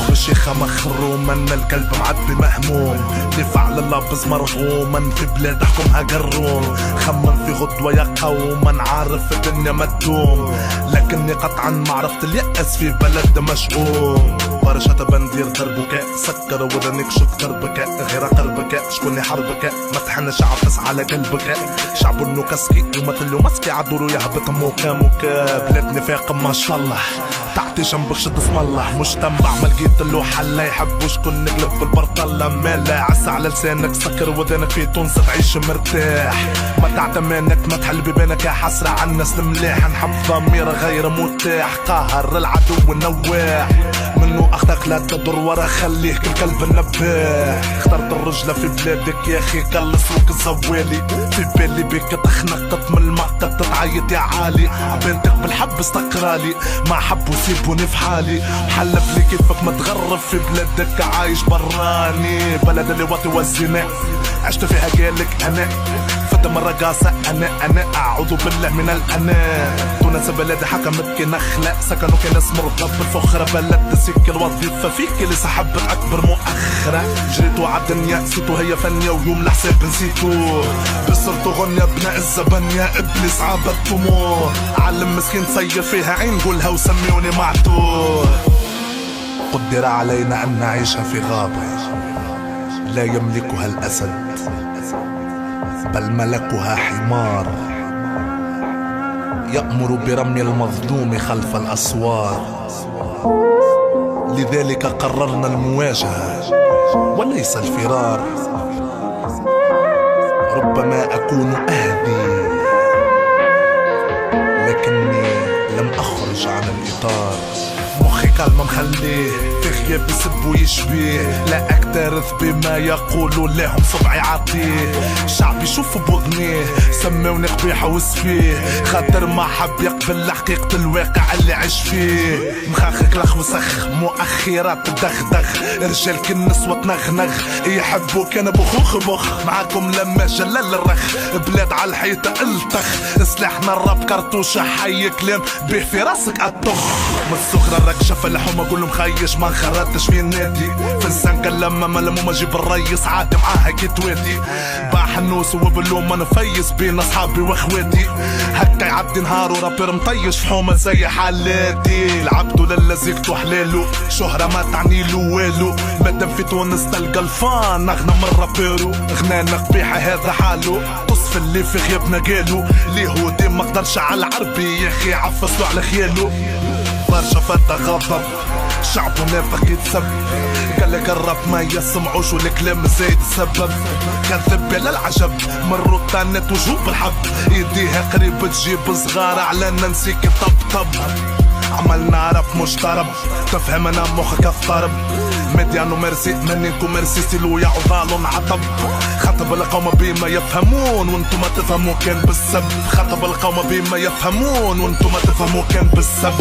بشيخة مخروما الكلب معبي مهموم دفاع لللابس مرغوما في بلاد حكمها قروم خمن في غدوة يا قوما عارف الدنيا ما تدوم لكني قطعا ما عرفت اليأس في بلد مشؤوم برشا بندير دربك سكر وذنك شوف دربك غير قربك شكون يحاربك ما تحنش عفس على قلبك شعب النكسكي ومثل مسكي عدولو يهبط موكا موكا بلاد نفاق ما شاء الله تعطي جنبك شد اسم الله مجتمع ما لقيت له حل يحبوا شكون نقلب بالبرطلة مالا عسى على لسانك سكر وذنك في تونس تعيش مرتاح ما تعتمانك ما تحل ببانك يا حسرة على الناس الملاح نحب ضمير غير متاح قاهر العدو النواح منو اخذك لا تدور ورا خليه كالكلب النباح اخترت الرجلة في بلادك يا اخي كل سوق الزوالي في بالي بك تخنقت من المقت تتعيط يا عالي بنتك بالحبس تقرالي ما حبوا سيبوني في حالي حلف لي كيفك متغرب في بلادك عايش براني بلد اللي واطي والزنا عشت فيها قالك انا فدم الرقاصة انا اعوذ بالله من الانا تونس بلد حكمت كي نخلة سكنوا كي ناس مرضى بالفخرة بلد تسيك الوظيفة فيك اللي سحبت اكبر مؤخرة جريتو عالدنيا سيتو هي فنية ويوم لحساب نسيتو بصرتو غنية بناء الزبن يا ابليس عابد طموح علم مسكين تصير فيها عين قولها وسميوني معتوه قدر علينا ان نعيش في غابة لا يملكها الاسد بل ملكها حمار يأمر برمي المظلوم خلف الأسوار لذلك قررنا المواجهة وليس الفرار ربما أكون أهدي لكني لم أخرج عن الإطار مخي كلمة مخليه في غياب يسب ويشبيه لا أكترث بما يقولوا لهم صبعي عطيه شعبي يشوف بوضنيه سموني قبيحة وسفيه خاطر ما حب يقبل حقيقة الواقع اللي عيش فيه مخاخك لخ وسخ مؤخرات تدغدغ رجال كالنسوة تنغنغ يحبوا كان بخوخ بخ معاكم لما جلال الرخ بلاد على الحيطة التخ سلاحنا الراب كرتوشة حي كلام به في راسك الطخ من الصغرى الرقشة في الحومة قولهم خيش ما خرجتش في النادي في الزنقة لما ملمو ما جيب الريس عادي معاها كي تواتي باح النوس وبلوم ما نفيس بين اصحابي واخواتي هكا يعدي نهار ورابير مطيش في حومة زي حالاتي لعبتو للزيكتو حلالو شهرة ما تعنيلو والو مادام في تونس تلقى الفان اغنى من رابيرو غنانا قبيحة هذا حالو تصف اللي في غيابنا قالو اليهودي ما قدرش على العربي يا اخي عفصلو على خيالو برشا فتى غضب شعب نافق يتسب قالك الراب ما يسمعوش والكلام زايد السبب كذب بلا العجب مروا طانت وجهو بالحب يديها قريب تجيب صغار على ننسيك طب عملنا راب مشترب تفهم انا مخك الضرب ميديانو ميرسي منينكو ميرسي سيلو يا عضال عطب خطب القوم بما يفهمون وانتم ما تفهموا كان بالسب خطب القوم بما يفهمون وانتم ما تفهموا كان بالسب